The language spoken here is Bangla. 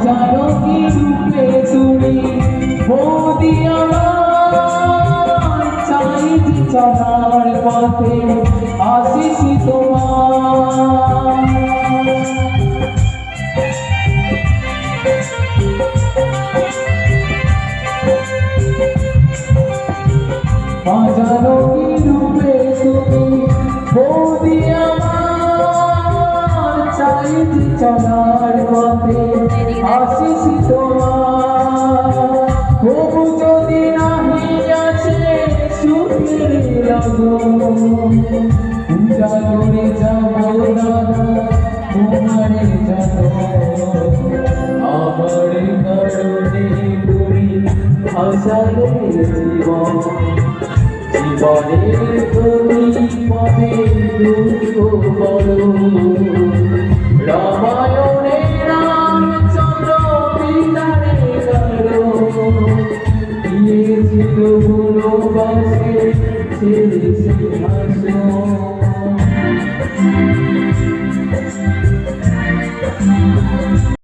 জানো কি রূপে তুমি বৌদি আমার চাইছি চলার পথে আসিছি তোমার জানো কি রূপে তুমি বৌদি আমার চাইছি চলার পথে আসিছি তোমার তবু যদি নাহি আছে সুখের লগন পূজা করে যাবো দাদা তোমারে জানো আমার কারণে তুমি হাসালে জীবন জীবনের তুমি পথে দুঃখ বড় রামায়ণে রামচন্দ্র পিতারে কারো দিয়েছিল ভালোবাসে ছেড়ে সিংহাসন